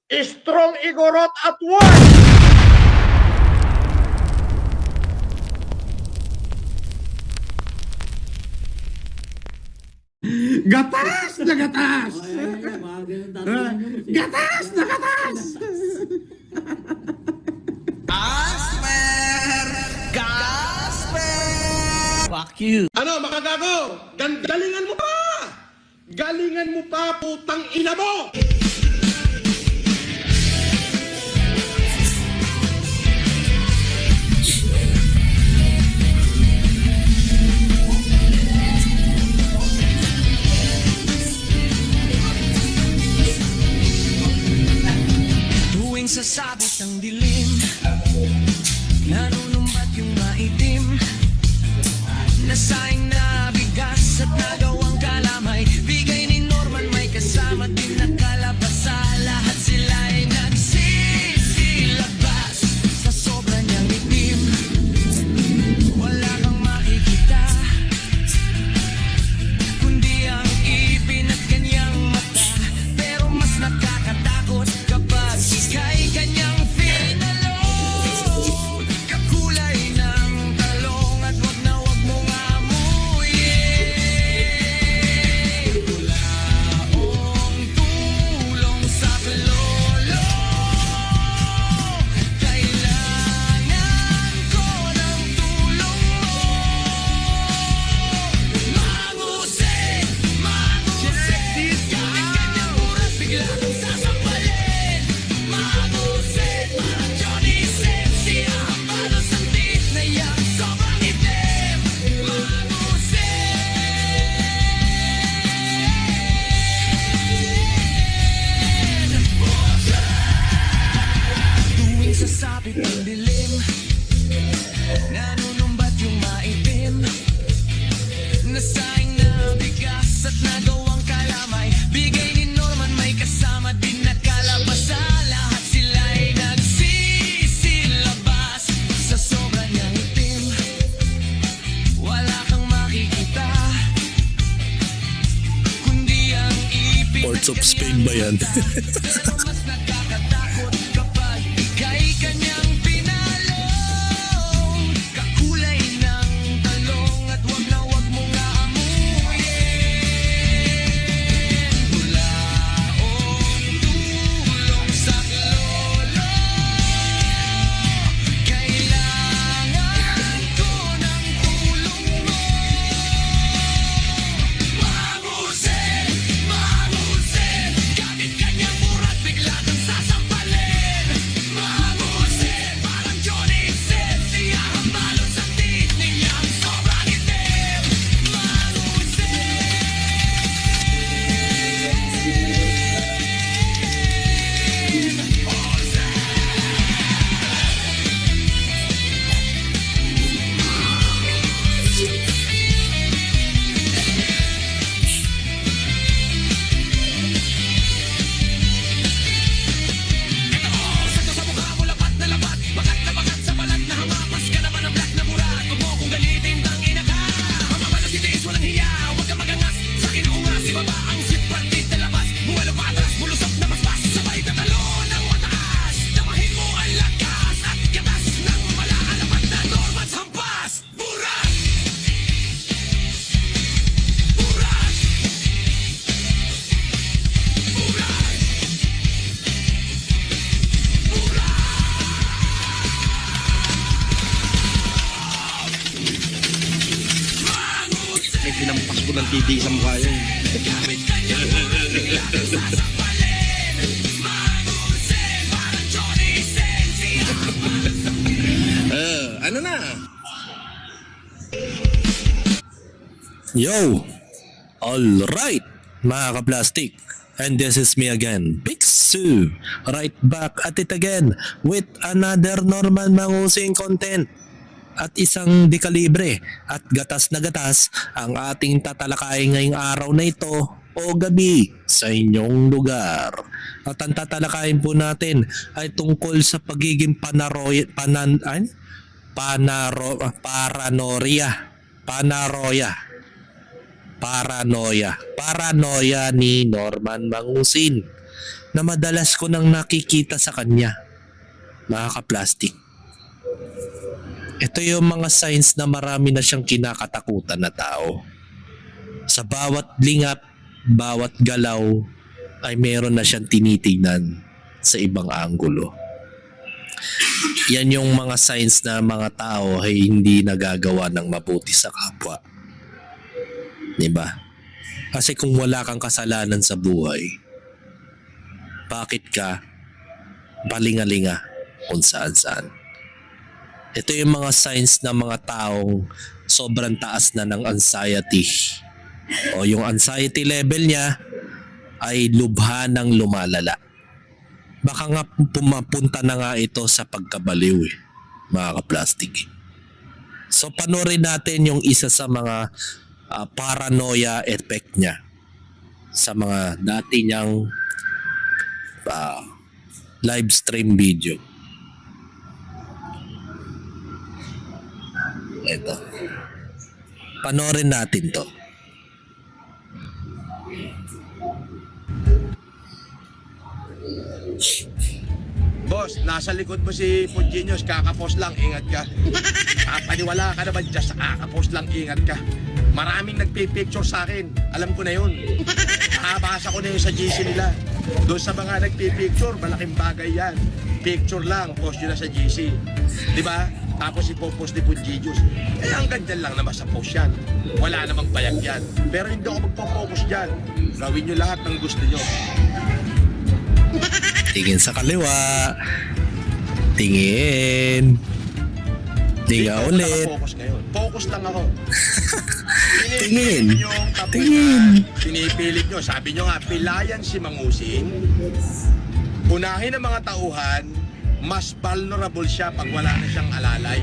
Strong Igorot at work! Gatas na gatas! Gatas na gatas! Fuck you. Ano, mga gago? Galingan mo pa! Galingan mo pa, putang ina mo! Tuwing sasabit ang dilim, nanunumbat yung maitim, nasaing na bigas at nagawang kalamay. Bigay ni Norman may kasama din na kalabasa. Lahat sila ay nagsisilabas sa sobra niyang itim. Wala kang makikita kundi ang ipin at kanyang mata. Pero mas nakakatakot kapag ika'y kanyang pinalo. Kakulay ng talong at wag na wag mong amuyin. Walaong tulong sa pelolo. Kailangan ko ng tulong mo. Mangusig, mangusig. Kahit kanyang murat bigla kang sasampalin. Mangusig, parang Johnny Sins. Siya ang balos ng tit na iyang sobrang itim. Tuwing sasabit ang dilim, nanunumbat yung maitim, nasaing na bigas at nagawang kalamay. Bigay ni Norman may kasama din na kalabasa. Lahat sila ay nagsisilabas sa sobra niyang itim. Wala kang makikita kundi ang ipin. Ports of Spain ba yan? Pero mas nakakatakot kapag ika'y kanyang pinalo. Kakulay ng talong at wag na wag mong aamuyin. Walaong tulong sa lolo. Kailangan ko ng tulong mo. Mangusig, mangusig. Gamit kanyang murat bigla kang sasampalin. Mangusig, parang Johnny Sins. Siya ang balot sa tit niyang sobrang itim. Sakto sa mukha mo, lapat na lapat. Bakat na bakat sa balat na hamapas ka naman ang black na murat. Huwag mo kong galitin, tangina ka. Mamabalas titiis, walang hiya. Huwag kang magangas. Sa akin uungas, ibaba ang sweet party na labas. Buwelo pa atras, bulusok na basbas. Sabay katalo ng mataas. Damahin mo ang lakas at gatas ng malaalapat na Norman's hampas. Burat! Burat! Burat! May pinampas ko ng titi sa mukha yun. Gamit kanyang murat bigla kang sasampalin. Mangusig, parang Johnny Sins. Siya ang Ano na? Yo! Alright, mga ka-plastic. And this is me again, Big Sue. Right back at it again with another Norman Mangusing content. At isang dekalibre at gatas na gatas ang ating tatalakayin ngayong araw na ito o gabi sa inyong lugar. At ang tatalakayin po natin ay tungkol sa pagiging paranoia paranoia ni Norman Mangusing. na madalas ko nang nakikita sa kanya, mga kaplastik. Ito yung mga signs na marami na siyang kinakatakutan na tao. Sa bawat lingap, bawat galaw, ay meron na siyang tinitingnan sa ibang anggulo. Yan yung mga signs na mga tao ay hindi nagagawa ng mabuti sa kapwa. Diba? Kasi kung wala kang kasalanan sa buhay, bakit ka palingalinga kung saan-saan? Ito yung mga signs ng mga taong sobrang taas na ng anxiety. O yung anxiety level niya ay lubha ng lumalala. Baka nga pumapunta na nga ito sa pagkabaliw mga kaplastik. So panoorin natin yung isa sa mga paranoia effect niya sa mga dati niyang live stream video. Ito. Panoorin natin to. Boss, nasa likod mo si Pugenius, kakapos lang, ingat ka. Paniwala ka naman dyan sa kakapos lang, ingat ka. Maraming nagpipicture sa akin, alam ko na yun. Nakabasa ko na yun sa GC nila. Doon sa mga nagpipicture, malaking bagay yan. Picture lang, post yun na sa GC. Di ba? Tapos ipopost ni Pugenius. Eh hanggang dyan lang naman sa post yan. Wala namang bayag yan. Pero hindi ako magpo-focus dyan. Gawin nyo lahat ng gusto nyo. Tingin sa kaliwa. Tingin. Tingin ulit. Focus ngayon. Focus lang ako. Tingin. Yung tapos Tingin. na pinipilit nyo. Sabi nyo nga, pilayan si Mangusing. Unahin ang mga tauhan, mas vulnerable siya pag wala na siyang alalay.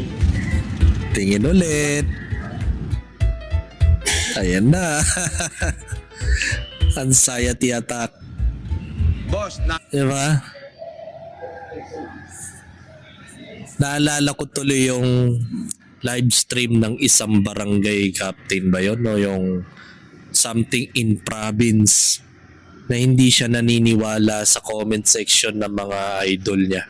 Tingin ulit. Ayan na. Anxiety attack. Boss, Diba? Naalala ko tuloy yung live stream ng isang barangay captain ba yun? No? Yung something in province na hindi siya naniniwala sa comment section ng mga idol niya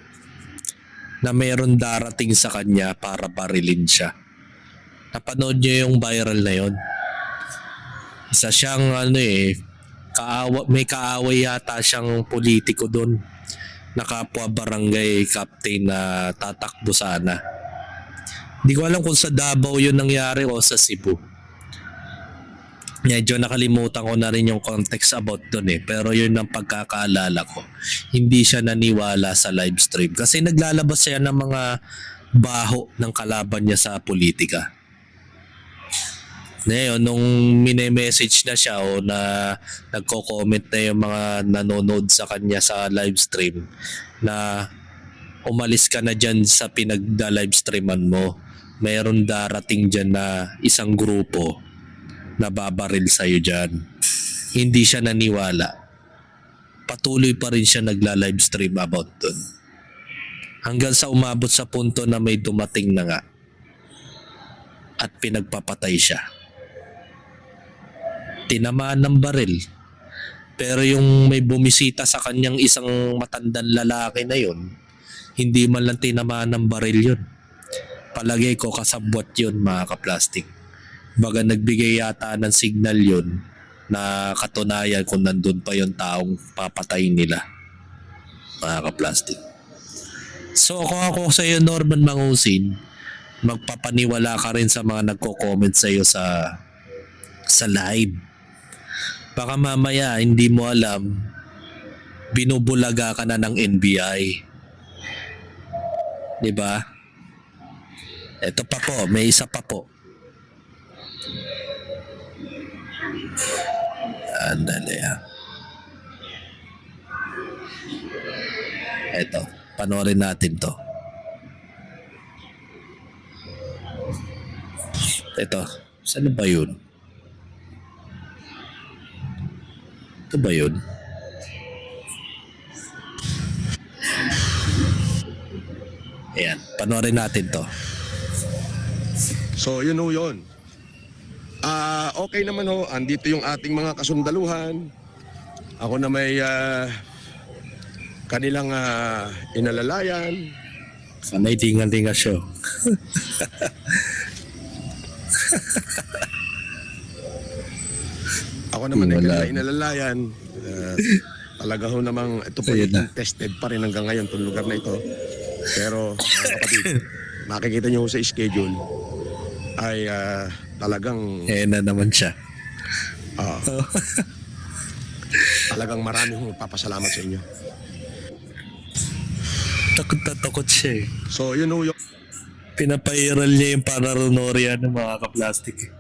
na mayroon darating sa kanya para barilin siya. Napanood niyo yung viral na yun? Isa siyang may kaaway yata siyang politiko doon na kapwa barangay captain na tatakbo sana. Hindi ko alam kung sa Davao yun nangyari o sa Cebu. Medyo nakalimutan ko na rin yung context about doon pero yun ang pagkakaalala ko. Hindi siya naniwala sa live stream kasi naglalabas siya ng mga baho ng kalaban niya sa politika. Ngayon, nung mini-message na siya o na nagko-comment na yung mga nanonood sa kanya sa live stream na umalis ka na dyan sa pinagda-live streaman mo. Mayroon darating dyan na isang grupo na babaril sa'yo dyan. Hindi siya naniwala. Patuloy pa rin siya nagla-live stream about dun. Hanggang sa umabot sa punto na may dumating na nga at pinagpapatay siya. Tinamaan ng baril. Pero yung may bumisita sa kanyang isang matandang lalaki na yun, hindi man lang tinamaan ng baril yun. Palagay ko kasabwat yun mga kaplastik. Baga nagbigay yata ng signal yun na katunayan kung nandun pa yung taong papatayin nila. Mga kaplastik. So kung ako sa iyo Norman Mangusin, magpapaniwala ka rin sa mga nagko-comment sa iyo sa live. Baka mamaya hindi mo alam, binubulaga ka na ng NBI. Diba? Ito pa po, may isa pa po. Andali ha. Ito, panoorin natin to. Ito, saan ba yun? Ito ba yun? Ayan, panoorin natin to. So, yun ho yun. Okay naman ho, andito yung ating mga kasundaluhan. Ako na may kanilang inalalayan. Sanay tinga-tinga show. Ako naman ay Wala. kanila inalalayan. Talaga ho namang ito po Ayun na. tested pa rin hanggang ngayon itong lugar na ito. Pero mga kapatid, makikita nyo ho sa schedule ay talagang Na naman siya. ah, talagang marami hong papasalamat sa inyo. Takot na takot siya eh. So yun ho yung Pinapairal niya yung paranorya ng mga kaplastik eh.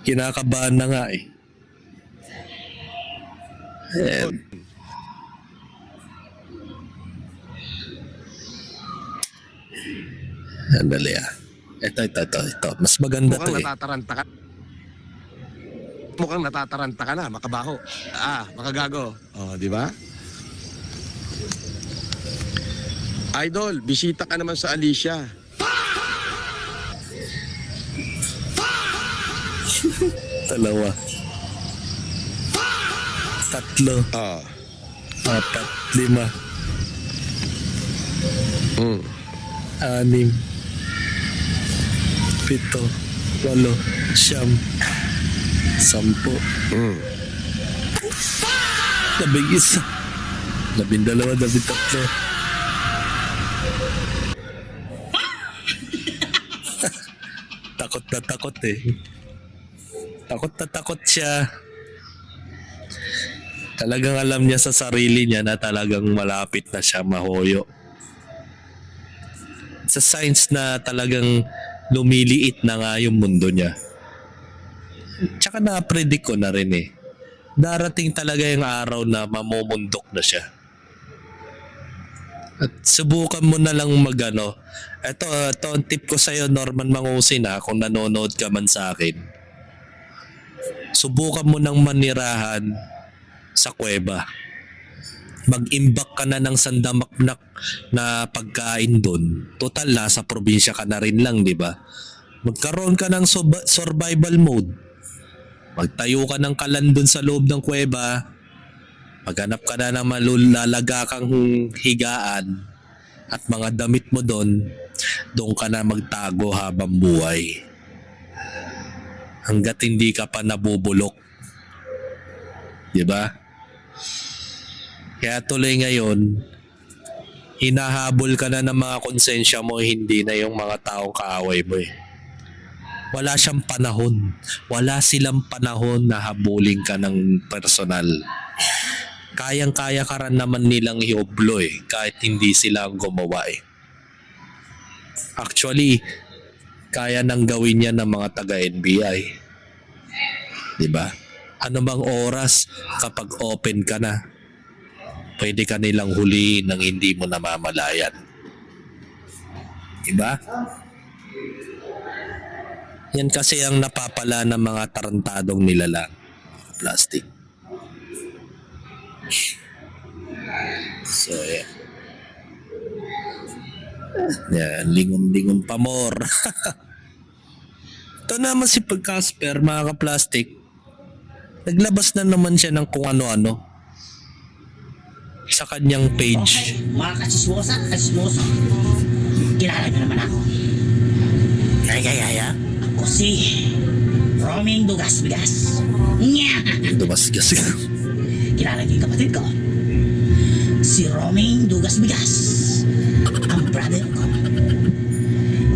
Kinakabahan na nga eh. Ayan. Andali ah. Ito. Mas maganda to mukhang eh. natataranta ka. Mukhang natataranta ka na, makabaho. Makagago. Oh, di ba? Idol, bisita ka naman sa Alicia. Dalawa. Tatlo. Ah. 4, 5. Mm. 6, 7, 8, 9, 10, Mm. 11, 12, 13. Takot na takot eh. Takot na takot siya. Talagang alam niya sa sarili niya na talagang malapit na siya mahoyo. Sa signs na talagang lumiliit na nga yung mundo niya. Tsaka na-predict ko na rin eh. Darating talaga yung araw na mamumundok na siya. At subukan mo na lang magano. Ito ang tip ko sa'yo, Norman Mangusin ha, kung nanonood ka man sa akin. Subukan mo nang manirahan sa kuweba. Mag-imbak ka na ng sandamaknak na pagkain doon. Total, nasa probinsya ka na rin lang, di ba? Magkaroon ka ng survival mode. Magtayo ka ng kalan doon sa loob ng kuweba. Maghanap ka na ng malulalaga kang higaan at mga damit mo doon. Doon ka na magtago habang buhay. Hanggat hindi ka pa nabubulok. Di ba? Kaya tuloy ngayon, hinahabol ka na ng mga konsensya mo, hindi na yung mga taong kaaway mo eh. Wala siyang panahon. Wala silang panahon na habulin ka ng personal. Kayang-kaya ka rin naman nilang ioblo eh, kahit hindi sila ang gumawa eh. Actually, kaya nang gawin yan ng mga taga-NBI. Diba? Ano bang oras kapag open ka na, pwede ka nilang huliin nang hindi mo namamalayan. Diba? Yan kasi ang napapala ng mga tarantadong nilalang. Plastic. So, yeah. Yan, lingon-lingon pa more. Ito naman si Casper, mga ka-plastic. Naglabas na naman siya ng kung ano-ano sa kanyang page. Okay, mga kasismosa. Kilala niyo naman ako. Kaya. Ako si Roming Dugas-Bigas. Nya! Dumasgas ka. Kilala niyo yung kapatid ko. Si Roming Dugas-Bigas. Ang brother ko.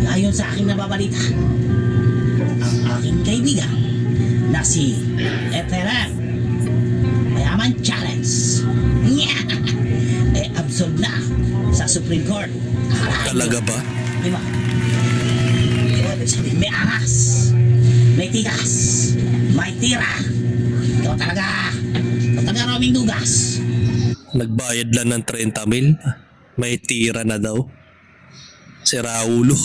Ngayon sa aking nababalita, ang aking kaibigan na si FLM Mayaman Challenge. Nya! Absolved na sa Supreme Court. Talaga ba? Di ba? Ibig sabihin, may angas, may tigas, may tira. Ikaw talaga Roming Dugas. Nagbayad lang ng 30 mil. May tira na daw. Si Raulo.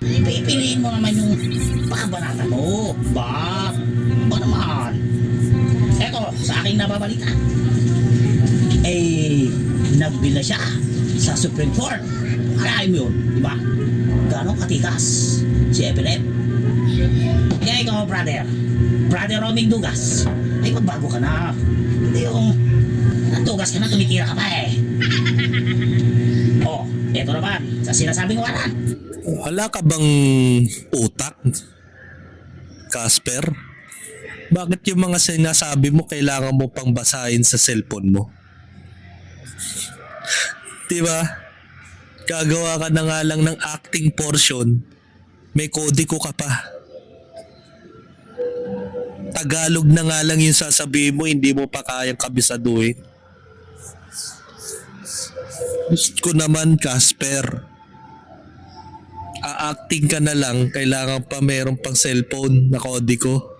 Pipiliin mo naman yung pakabanata mo. Ba naman. Eto, sa aking nababalita, nagbila siya sa Supreme Court. Alaim yun, di ba? Gano'ng katikas si FLM. Kaya ikaw, brother Roming Dugas, ay magbago ka na. Hindi yung natugas ka na, tumitira ka pa eh. Oh, eto naman, sa sinasabing wala. Wala ka bang utak, Casper? Bakit yung mga sinasabi mo kailangan mo pang basahin sa cellphone mo? Diba? Gagawa ka na nga lang ng acting portion, may kodiko ka pa. Tagalog na nga lang yung sasabihin mo, hindi mo pa kayang kabisaduhin. Gusto ko naman, Casper. A-acting ka na lang, kailangan pa meron pang cellphone na kodiko.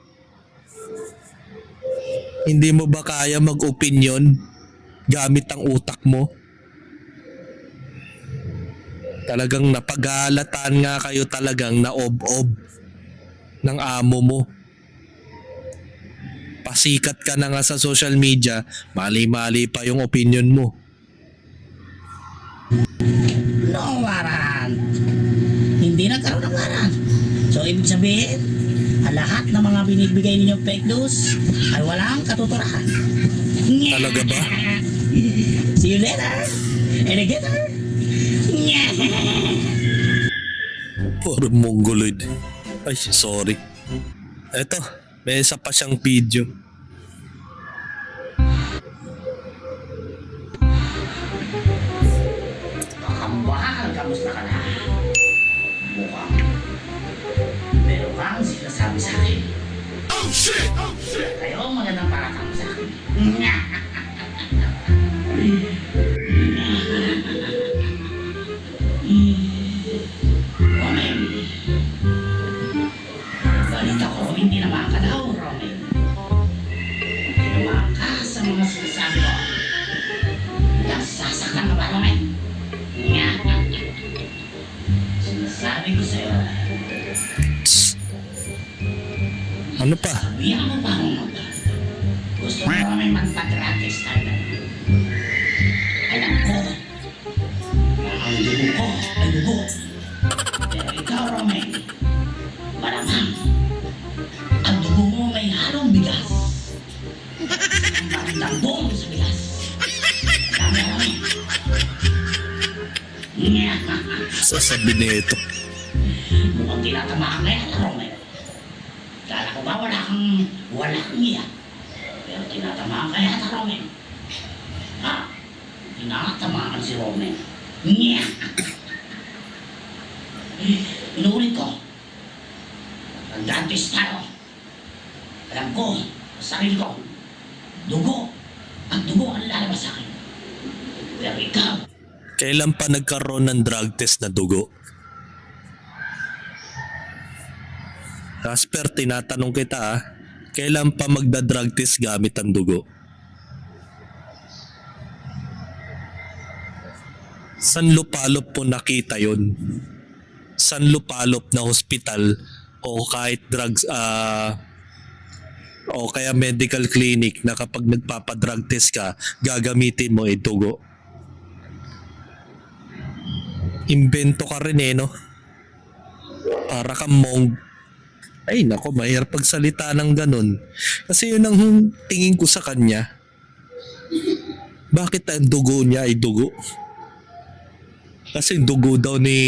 Hindi mo ba kaya mag-opinion gamit ang utak mo? Talagang napag-aalatan nga kayo talagang naob-ob ng amo mo. Pasikat ka na nga sa social media, mali-mali pa yung opinion mo. No warrant. Hindi nagkaroon ng warrant. So ibig sabihin, ang lahat ng mga binibigay ninyong fake news ay walang katuturan. Talaga ba? See you later, alligator. Puro mongoloid. Ay, sorry. Eto, may isa pa siyang video. Kambahan, kamusta ka na? Mukhang meron kang sinasabi sa akin. Oh shit! Oh shit! Kayo ang magandang paratang sa akin. Romen. Balita ko, hindi naman ka daw, Romen. Tinamaan ka sa mga sinasabi ko. Nasasaktan ka ba, Romen? Sinasabi ko sa'yo, Ano pa? sabihan mo pa akong gusto mo Romen magpa-gratis tayo. Alam ko, na ang dugo ko ay dugo. Pero ikaw, Romen, malamang, ang dugo mo may halong bigas. Ang dambong sa bigas. Alam mo, Romen? Sasabi nito. Mukhang tinatamaan na yan, Romen. Kala ko ba walang iyak? Pero tinatamaan ka yata, Romen. Ha? Tinatamaan si Romen. Inuulit ko. Nag-dentist tayo. Alam ko, sa sarili ko, dugo. Ang dugo ang lalabas sa akin. Pero ikaw, Kailan pa nagkaroon ng drug test na dugo? Casper, tinatanong kita kailan pa magda-drug test gamit ang dugo? San lupalop po nakita yon? San lupalop na hospital o kahit drugs o kaya medical clinic na kapag nagpapadrug test ka, gagamitin mo dugo? Imbento ka rin no? Para kang mong ay nako, mahirap pagsalita ng ganun. Kasi yun ang tingin ko sa kanya. Bakit ang dugo niya ay dugo? Kasi dugo daw ni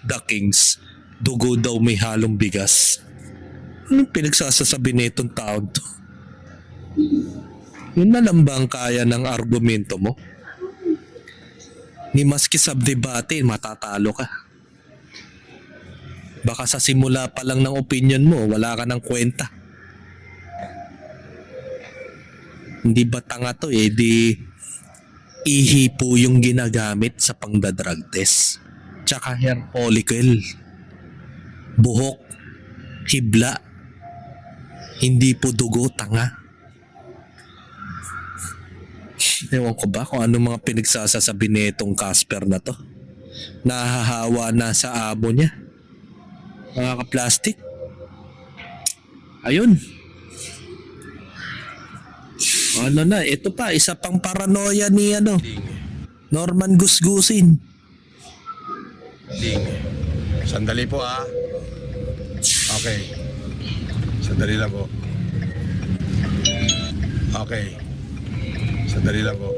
The Kings, dugo daw may halong bigas. Anong pinagsasasabi nitong taon to? Yun na lang ba ang kaya ng argumento mo? Ni maski sa debate, matatalo ka. Baka sa simula pa lang ng opinion mo, wala ka ng kwenta. Hindi ba tanga to di ihipo yung ginagamit sa pangdadrug test. Tsaka hair follicle, buhok, hibla, hindi po dugo, tanga. Ewan ko ba kung ano mga pinagsasasabi nitong Casper na to. Nahahawa na sa amo niya. Mga ka-plastic. Ayun. Ano na, ito pa, isa pang paranoia ni Norman Gusgusin. Ding. Sandali po Okay. Sandali lang po. Okay. Sandali lang po.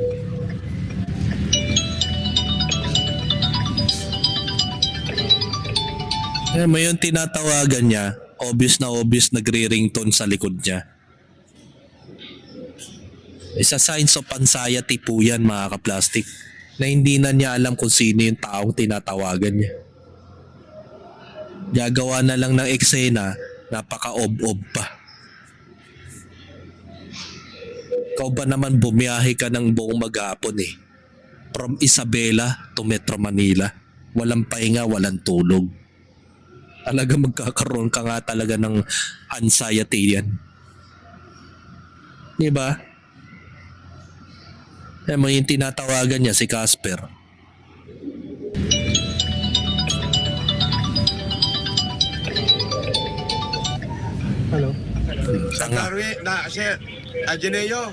Alam mo yung tinatawagan niya, obvious na obvious nagre-ringtone sa likod niya. Isa signs of anxiety po yan mga ka-plastic, na hindi na niya alam kung sino yung taong tinatawagan niya. Gagawa na lang ng eksena, napaka-ob-ob pa. Ikaw ba naman bumiyahe ka ng buong maghapon eh. From Isabela to Metro Manila. Walang pahinga, walang tulog. Talaga magkakaroon ka nga talaga ng anxiety yan. Diba? Alam mo yung tinatawagan niya si Casper. Hello? Tanga. Sir, Ageneo.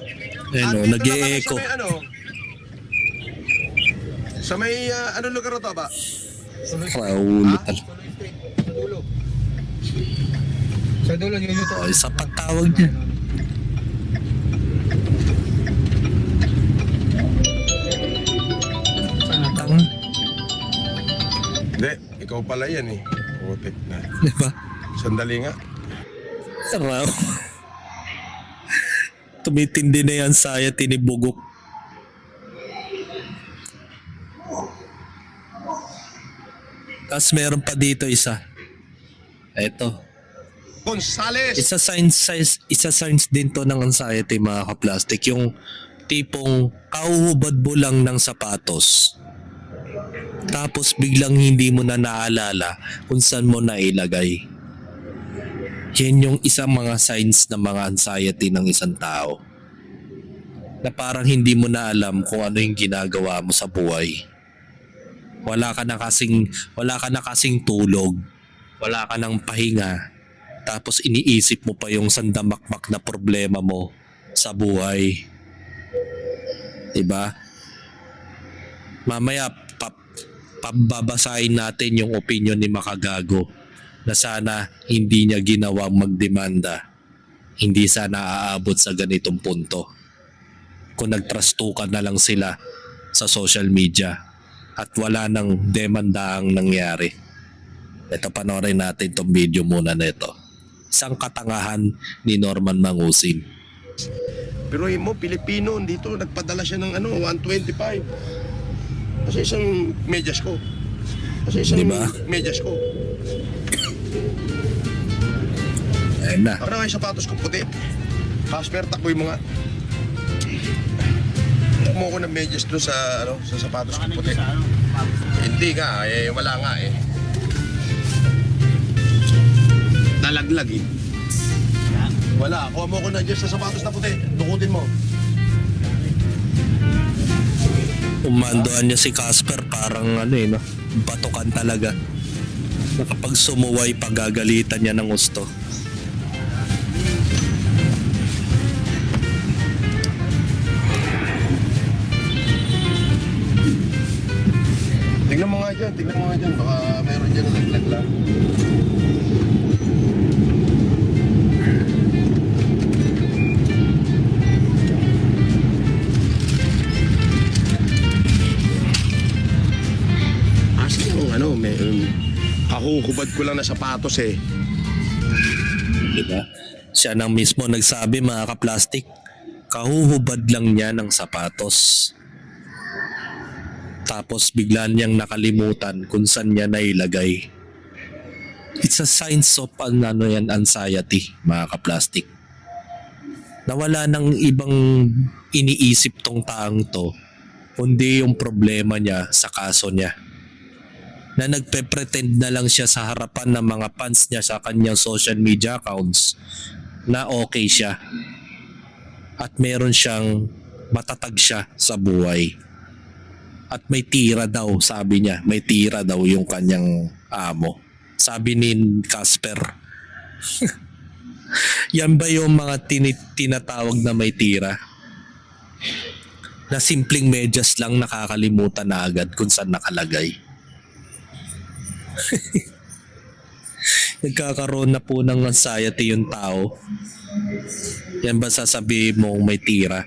Ano, nag-e-echo. Sa may, anong lugar na to ba? Raul. Sa dulo. Sa dulo, yun ito. Oh, isa pang tawag niya. Tanga. Hindi, ikaw pala yan eh. Putik na. Diba? Sandali nga. Raul. Tumitindi na yan saya tinibugok. Tapos meron pa dito isa. Eto. Gonzales! Isa signs din to ng anxiety mga ka-plastic. Yung tipong kauhubad mo lang ng sapatos. Tapos biglang hindi mo na naalala kung saan mo nailagay. Yan yung isang mga signs ng mga anxiety ng isang tao. Na parang hindi mo na alam kung ano yung ginagawa mo sa buhay. Wala ka na kasing tulog. Wala ka ng pahinga. Tapos iniisip mo pa yung sandamakmak na problema mo sa buhay. Diba? Mamaya pababasahin natin yung opinion ni Makagago na sana hindi niya ginawang magdemanda. Hindi sana aabot sa ganitong punto. Kung nagtrastukan na lang sila sa social media at wala nang demandaang nangyari. Ito, panoorin natin itong video muna na ito. Isang katangahan ni Norman Mangusin. Pero mo, Pilipino, dito nagpadala siya ng 125. Kasi isang medyas ko. Diba? Medyas ko. Ayun na. Ako na nga yung sapatos ko puti. Casper, takboy mo nga. Takbo ko ng medyas doon sa, sa sapatos ko puti. Hindi nga, wala nga eh. Nalaglag eh. Wala, kuha mo ko na dyan sa sapatos na puti. Dukutin mo. Umandoan niya si Casper parang no, batukan talaga. Na kapag sumuway, pagagalitan niya ng gusto. Tingnan mo nga dyan, baka meron dyan na naglag lang. May kahuhubad ko lang na sapatos eh. Diba? Siya nang mismo nagsabi mga ka-plastic, kahuhubad lang niya ng sapatos. Tapos bigla niyang nakalimutan kung saan niya nailagay. It's a sign of anxiety mga ka-plastic. Nawala ng ibang iniisip tong taong to, kundi yung problema niya sa kaso niya. Na nagpe-pretend na lang siya sa harapan ng mga fans niya sa kanyang social media accounts na okay siya. At meron siyang matatag siya sa buhay. At may tira daw, sabi niya. May tira daw yung kanyang amo. Sabi ni Casper. Yan ba yung mga tinatawag na may tira? Na simpleng medyas lang nakakalimutan na agad kung saan nakalagay. nagkakaroon na po ng anxiety yung tao. Yan ba sasabihin mong may tira?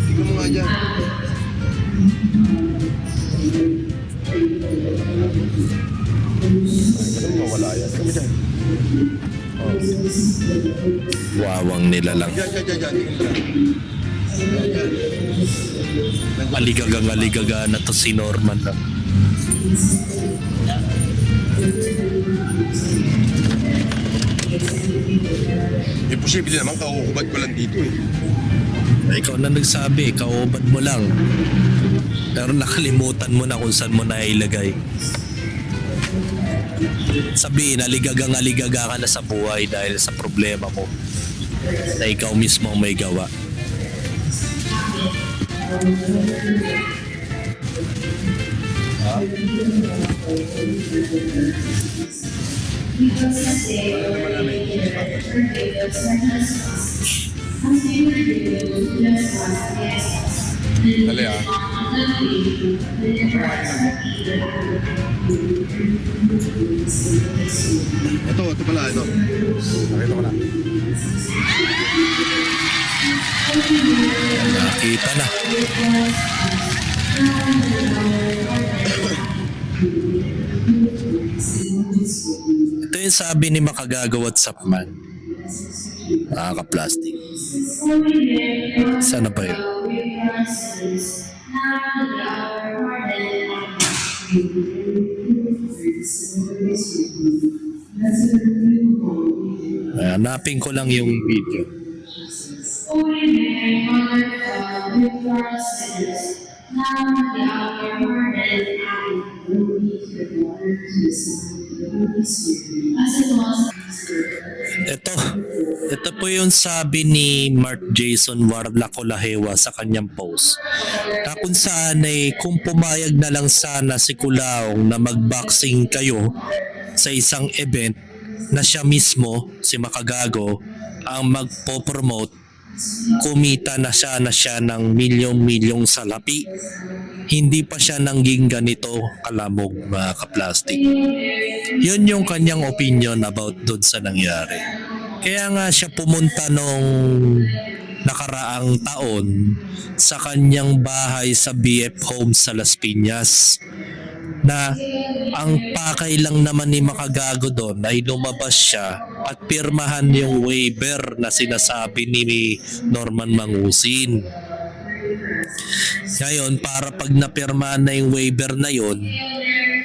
Tignan mo nga dyan. Ay, mawala yan. Kami dyan. Wawang nila lang. Dyan. Tignan mo dyan. Aligaga na to si Norman lang. Imposible naman, kauhubad ko lang dito eh. Ikaw na nagsabi, kaubad mo lang. Pero nakalimutan mo na kung saan mo na ilagay. Sabihin, aligaga ka na sa buhay dahil sa problema mo na ikaw mismo ang may gawa. Dali ah. Ito pala, ito. Nakita ko na. Nakita na. Ito yung sabi ni Makagagawa at Sapman. Nakaka-plastic. Sana ba yun? Hanapin ko lang yung video. Holy Mary, Mother of God, pray for us sinners, now and at the hour of our death. Amen. Glory to the Father, to the Son, to the Holy Spirit, as it was in the Ito po yung sabi ni Mark Jason Warlacolahewa sa kanyang post. Na kung saan ay kung pumayag na lang sana si Kulaong na mag-boxing kayo sa isang event na siya mismo, si Makagago, ang magpo-promote, kumita na siya ng milyong-milyong salapi. Hindi pa siya nangging ganito kalamog, mga kaplastic. Yun yung kanyang opinion about doon sa nangyari. Kaya nga siya pumunta nung nakaraang taon sa kanyang bahay sa BF Homes sa Las Piñas, na ang pakay lang naman ni Makagago doon ay lumabas siya at pirmahan yung waiver na sinasabi ni Norman Mangusin. Ngayon, para pag napirmahan na yung waiver na yun,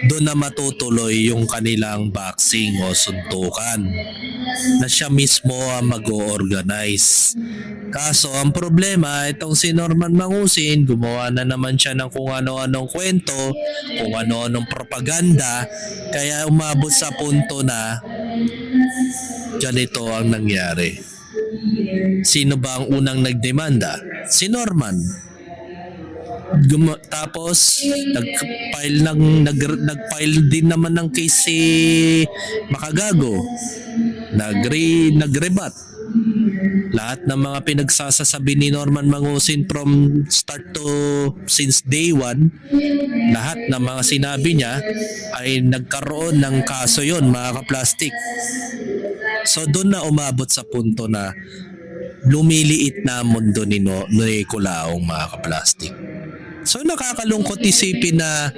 doon na matutuloy yung kanilang boxing o suntukan na siya mismo ang mag-o-organize. Kaso ang problema, itong si Norman Mangusin, gumawa na naman siya ng kung ano-anong kwento, kung ano-anong propaganda, kaya umabot sa punto na ganito ang nangyari. Sino ba ang unang nagdemanda? Si Norman. Tapos nag-file din naman ng case si Makagago. Nag-rebat. Lahat ng mga pinagsasasabi ni Norman Mangusin from start to since day one, lahat ng mga sinabi niya ay nagkaroon ng kaso yon, mga kaplastik. So doon na umabot sa punto na lumiliit na mundo ni Kulaong, mga kaplastik. So nakakalungkot isipin na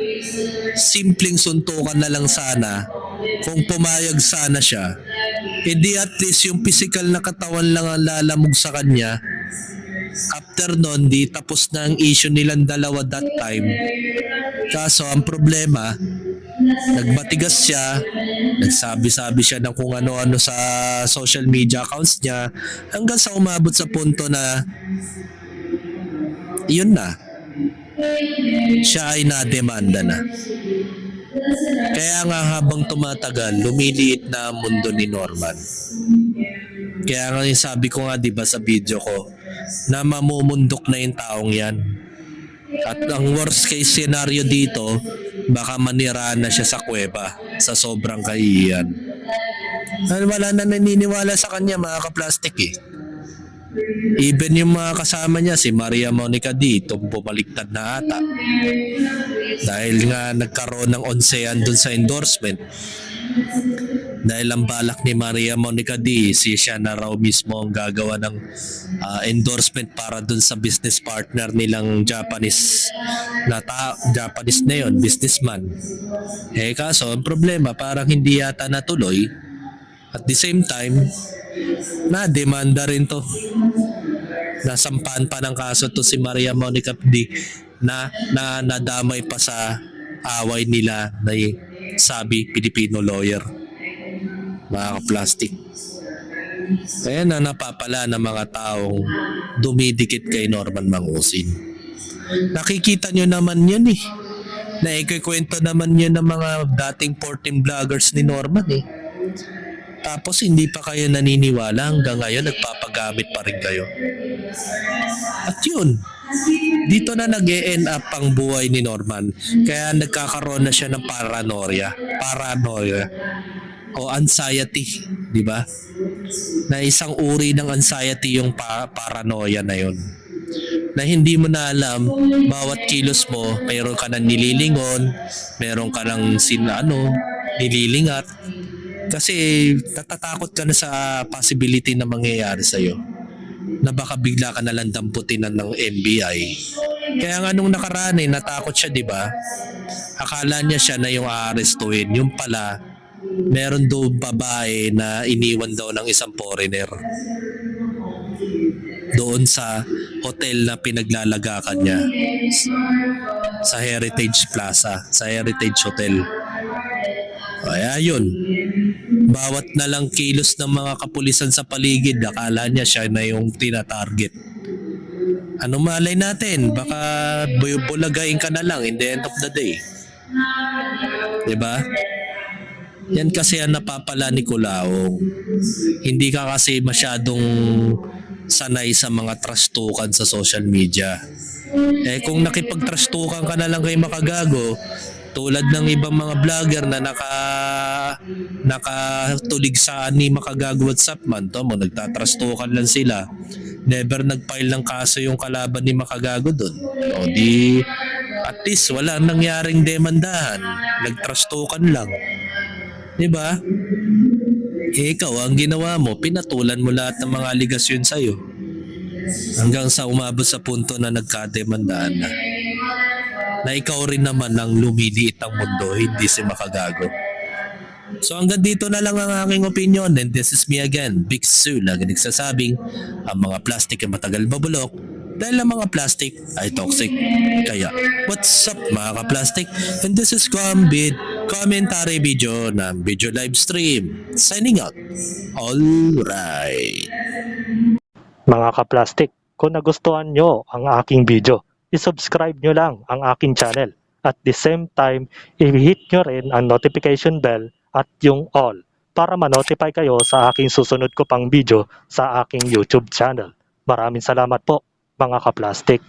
simpleng suntukan na lang sana, kung pumayag sana siya, edi at least yung physical na katawan lang ang lalamog sa kanya. After nun, di tapos na ang issue nilang dalawa that time. Kaso ang problema, nagmatigas siya, nagsabi-sabi siya ng kung ano-ano sa social media accounts niya, hanggang sa umabot sa punto na yun na, siya ay nademanda na. Kaya nga habang tumatagal, lumiliit na ang mundo ni Norman. Kaya nga yung sabi ko nga, diba, sa video ko, na mamumundok na yung taong yan. At ang worst case scenario dito, baka manira na siya sa kuweba sa sobrang kahihiyan. Wala na naniniwala sa kanya, mga kaplastik eh. Even yung mga kasama niya, si Maria Monica D, itong bumaliktad na ata. Dahil nga nagkaroon ng onsean dun sa endorsement. Dahil ang balak ni Maria Monica D, siya na raw mismo ang gagawa ng endorsement para dun sa business partner nilang Japanese Japanese na yun, businessman. Kaso ang problema, parang hindi yata natuloy. At the same time, na-demanda rin to. Nasampahan pa ng kaso to si Maria Monica D na nadamay pa sa away nila na sabi Pilipino lawyer. Mga ka-plastic. Kaya na napapala ng mga taong dumidikit kay Norman Mangusin. Nakikita nyo naman yun eh. Naikikwento naman yun ng mga dating 14 vloggers ni Norman eh. Tapos hindi pa kayo naniniwala hanggang ngayon nagpapagamit pa rin kayo. At yun, dito na nag-e-end up ang buhay ni Norman. Kaya nagkakaroon na siya ng paranoia o anxiety, di ba? Na isang uri ng anxiety yung paranoia na yun. Na hindi mo na alam, bawat kilos mo, mayroon ka ng nililingon, mayroon ka ng nililingat. Kasi natatakot ka na sa possibility na mangyayari sa'yo. Na baka bigla ka nalang damputinan ng NBI. Kaya nga nung nakaraan natakot siya, di ba? Akala niya siya na yung aarestuhin. Yung pala, meron doon babae na iniwan daw ng isang foreigner. Doon sa hotel na pinaglalagakan niya. Sa Heritage Plaza, sa Heritage Hotel. Kaya yun, bawat na lang kilos ng mga kapulisan sa paligid, akala niya siya na yung tinatarget. Ano malay natin? Baka bulagain ka na lang in the end of the day. Diba? Yan kasi ang napapala ni Kulao. Hindi ka kasi masyadong sanay sa mga trastukan sa social media. Kung nakipag-trastukan ka na lang kay Makagago, tulad ng ibang mga vlogger na nakatulig sa ni Makagago WhatsApp man, mo nagtatrastukan lang sila. Never nag-file ng kaso yung kalaban ni Makagago doon. O di at least wala nangyaring demandahan. Nagtrastukan lang. 'Di ba? Ikaw ang ginawa mo, pinatulan mo lahat ng mga aligasyon sa iyo. Hanggang sa umabot sa punto na nagkademandaan na. Na ikaw rin naman ang lumiliit ng mundo, hindi si Makagago. So hanggang dito na lang ang aking opinion, and this is me again, Big Sue, lagi nagsasabing ang mga plastic ay matagal mabulok dahil ang mga plastic ay toxic. Kaya, what's up mga ka-plastic? And this is Kwambit, commentary video ng video live stream. Signing out. Alright. Mga ka-plastic, kung nagustuhan nyo ang aking video, i-subscribe nyo lang ang aking channel. At the same time, i-hit nyo rin ang notification bell at yung all para ma-notify kayo sa aking susunod ko pang video sa aking YouTube channel. Maraming salamat po mga ka-plastic.